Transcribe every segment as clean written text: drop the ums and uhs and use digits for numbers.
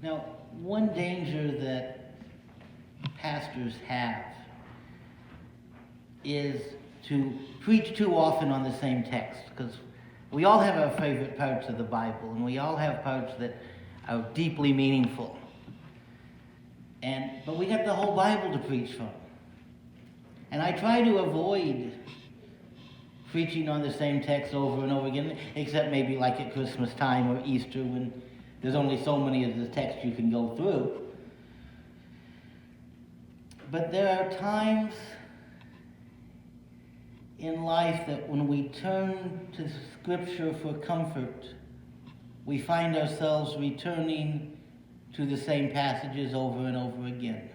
Now, one danger that pastors have is to preach too often on the same text, because we all have our favorite parts of the Bible, and we all have parts that are deeply meaningful. But we got the whole Bible to preach from. And I try to avoid preaching on the same text over and over again, except maybe like at Christmas time or Easter, when there's only so many of the text you can go through. But there are times in life that when we turn to Scripture for comfort, we find ourselves returning to the same passages over and over again.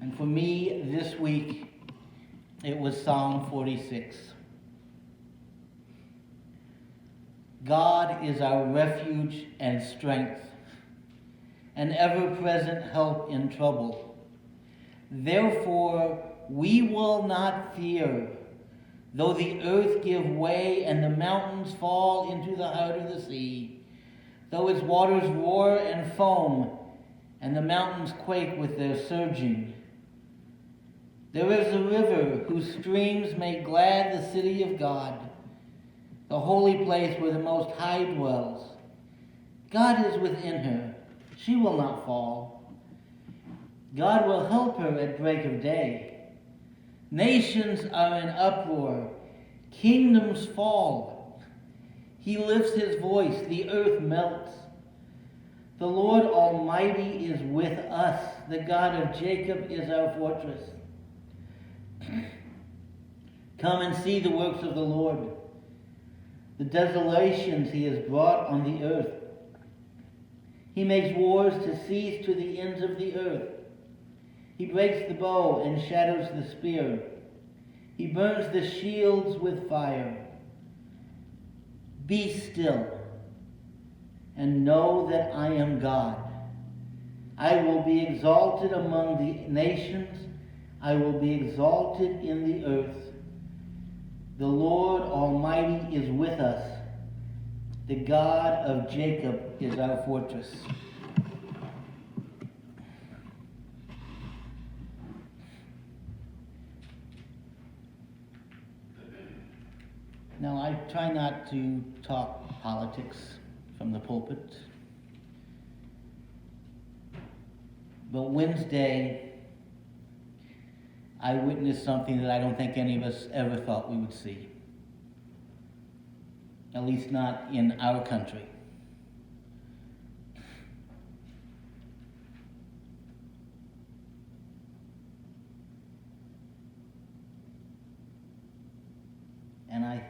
And for me, this week, it was Psalm 46. God is our refuge and strength, an ever-present help in trouble. Therefore, we will not fear, though the earth give way and the mountains fall into the heart of the sea, though its waters roar and foam, and the mountains quake with their surging. There is a river whose streams make glad the city of God, the holy place where the Most High dwells. God is within her. She will not fall. God will help her at break of day. Nations are in uproar. Kingdoms fall. He lifts his voice. The earth melts. The Lord Almighty is with us. The God of Jacob is our fortress. Come and see the works of the Lord, the desolations he has brought on the earth. He makes wars to cease to the ends of the earth. He breaks the bow and shatters the spear. He burns the shields with fire. Be still and know that I am God. I will be exalted among the nations. I will be exalted in the earth. The Lord Almighty is with us. The God of Jacob is our fortress. Now, I try not to talk politics from the pulpit. But Wednesday, I witnessed something that I don't think any of us ever thought we would see. At least not in our country. And I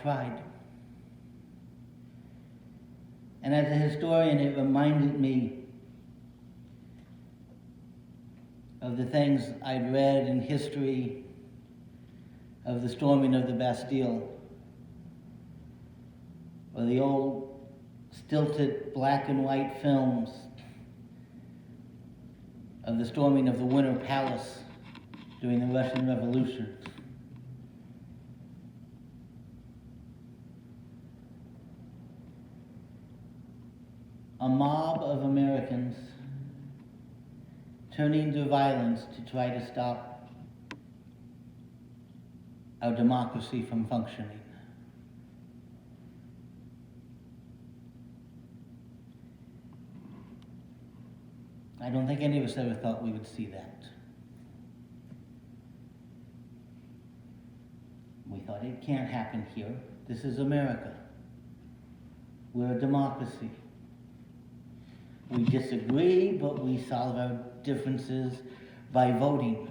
cried. And as a historian, it reminded me of the things I'd read in history of the storming of the Bastille, or the old stilted black and white films of the storming of the Winter Palace during the Russian Revolution. A mob of Americans turning to violence to try to stop our democracy from functioning. I don't think any of us ever thought we would see that. We thought it can't happen here. This is America. We're a democracy. We disagree, but we solve our differences by voting.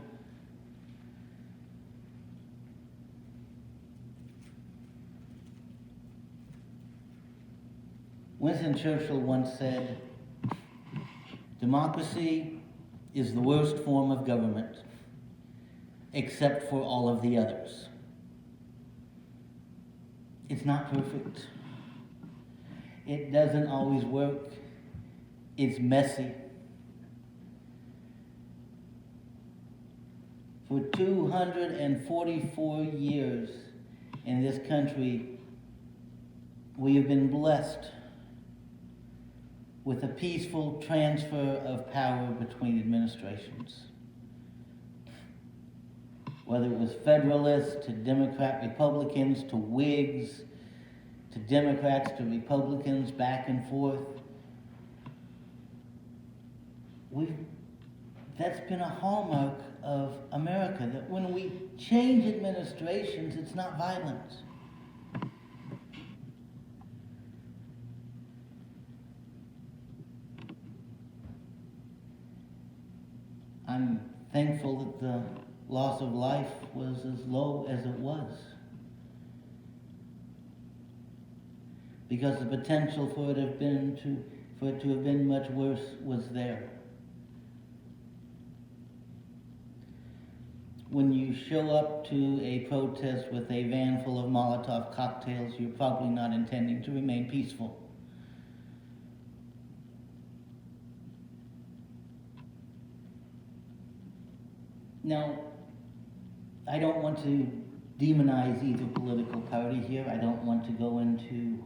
Winston Churchill once said, "Democracy is the worst form of government, except for all of the others." It's not perfect. It doesn't always work. It's messy. For 244 years in this country, we have been blessed with a peaceful transfer of power between administrations. Whether it was Federalists to Democrat Republicans to Whigs to Democrats to Republicans, back and forth. That's been a hallmark of America, that when we change administrations, it's not violence. I'm thankful that the loss of life was as low as it was, because the potential for it to have been much worse was there. When you show up to a protest with a van full of Molotov cocktails, you're probably not intending to remain peaceful. Now, I don't want to demonize either political party here. I don't want to go into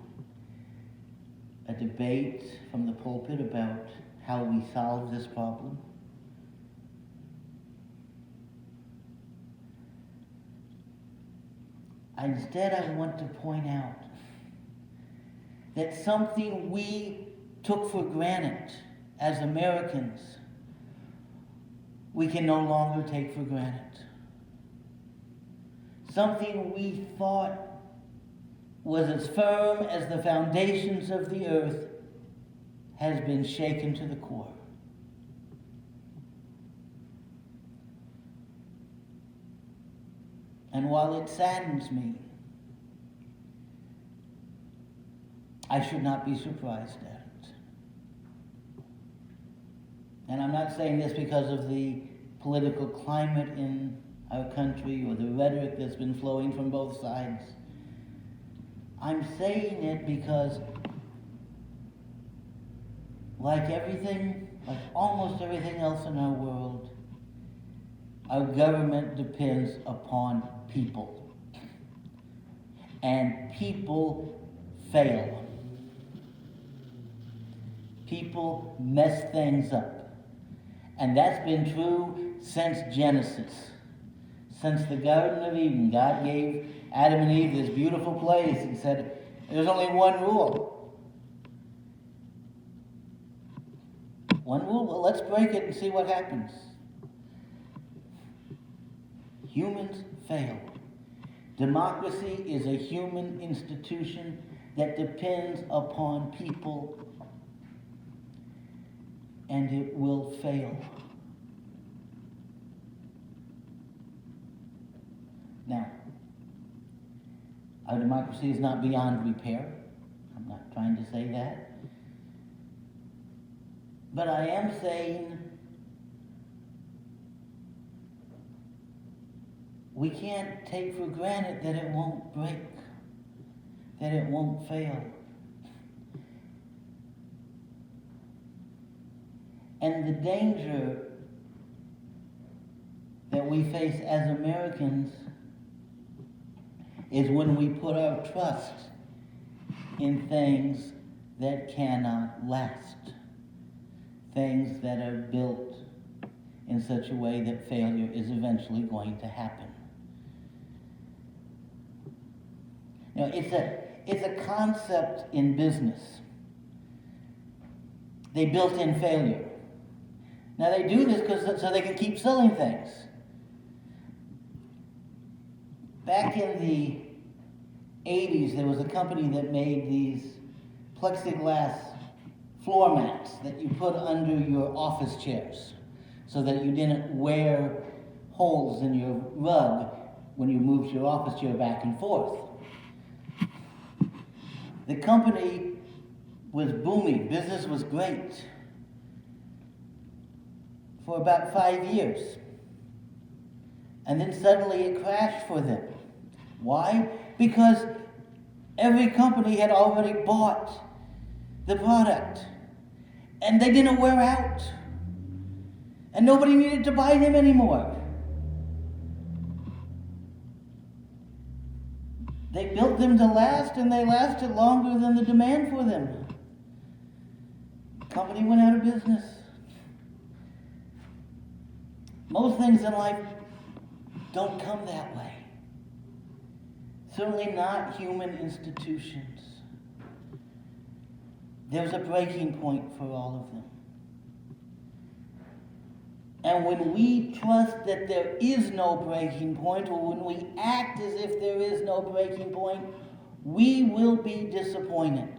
a debate from the pulpit about how we solve this problem. Instead, I want to point out that something we took for granted as Americans, we can no longer take for granted. Something we thought was as firm as the foundations of the earth has been shaken to the core. And while it saddens me, I should not be surprised at it. And I'm not saying this because of the political climate in our country or the rhetoric that's been flowing from both sides. I'm saying it because, like almost everything else in our world, our government depends upon people. And people fail. People mess things up. And that's been true since Genesis. Since the Garden of Eden, God gave Adam and Eve this beautiful place and said, there's only one rule. One rule? Well, let's break it and see what happens. Humans fail. Democracy is a human institution that depends upon people, and it will fail. Now, our democracy is not beyond repair. I'm not trying to say that. But I am saying we can't take for granted that it won't break, that it won't fail. And the danger that we face as Americans is when we put our trust in things that cannot last, things that are built in such a way that failure is eventually going to happen. Now, it's a concept in business. They built in failure. Now, they do this so they can keep selling things. Back in the 80s, there was a company that made these plexiglass floor mats that you put under your office chairs so that you didn't wear holes in your rug when you moved your office chair back and forth. The company was booming. Business was great for about 5 years. And then suddenly it crashed for them. Why? Because every company had already bought the product. And they didn't wear out. And nobody needed to buy them anymore. They built them to last, and they lasted longer than the demand for them. Company went out of business. Most things in life don't come that way. Certainly not human institutions. There's a breaking point for all of them. And when we trust that there is no breaking point, or when we act as if there is no breaking point, we will be disappointed.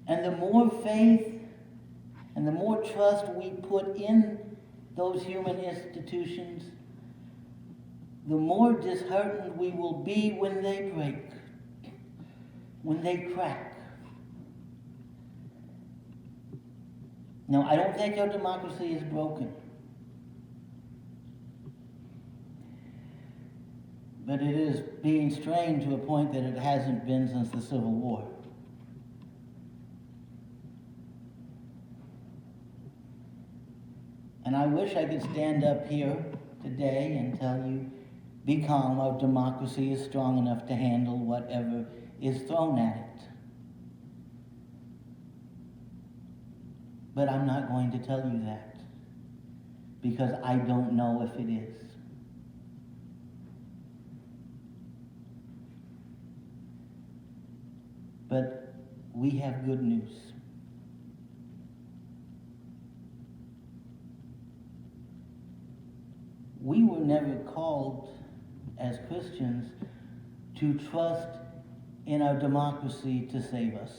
And the more faith and the more trust we put in those human institutions, the more disheartened we will be when they break, when they crack. Now, I don't think our democracy is broken. But it is being strained to a point that it hasn't been since the Civil War. And I wish I could stand up here today and tell you, be calm, our democracy is strong enough to handle whatever is thrown at it. But I'm not going to tell you that, because I don't know if it is. But we have good news. We were never called as Christians to trust in our democracy to save us.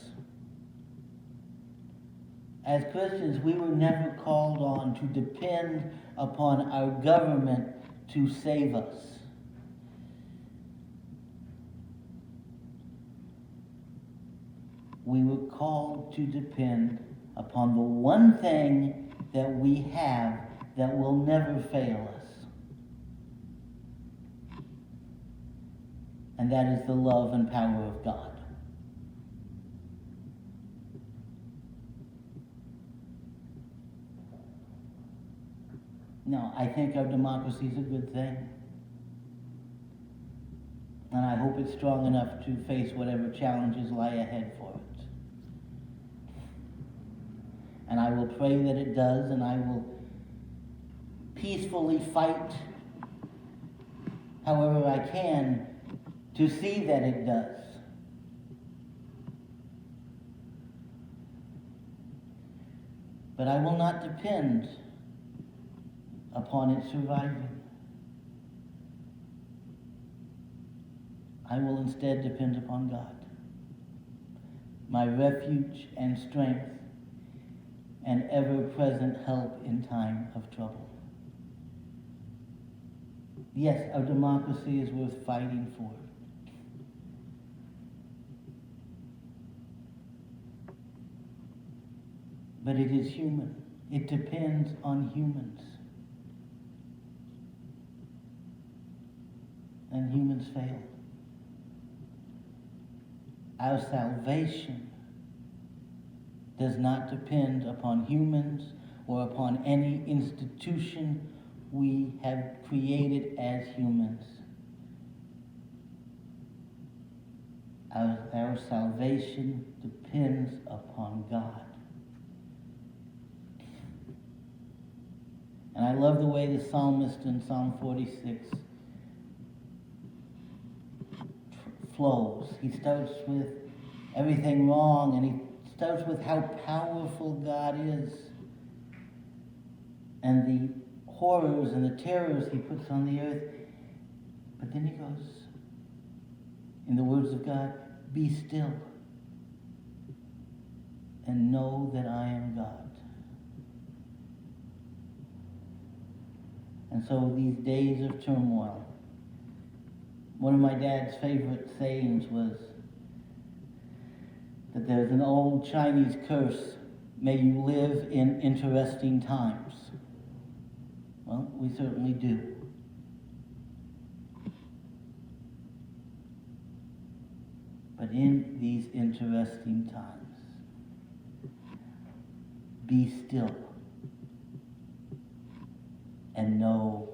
As Christians, we were never called on to depend upon our government to save us. We were called to depend upon the one thing that we have that will never fail us. And that is the love and power of God. Now, I think our democracy is a good thing. And I hope it's strong enough to face whatever challenges lie ahead for it. And I will pray that it does, and I will peacefully fight however I can to see that it does. But I will not depend upon it surviving. I will instead depend upon God, my refuge and strength, and ever-present help in time of trouble. Yes, our democracy is worth fighting for. But it is human. It depends on humans. And humans fail. Our salvation does not depend upon humans or upon any institution we have created as humans. Our salvation depends upon God. And I love the way the psalmist in Psalm 46 flows. He starts with everything wrong, and he starts with how powerful God is and the horrors and the terrors he puts on the earth. But then he goes, in the words of God, be still and know that I am God. And so these days of turmoil, one of my dad's favorite sayings was that there's an old Chinese curse, may you live in interesting times. Well, we certainly do. But in these interesting times, be still and know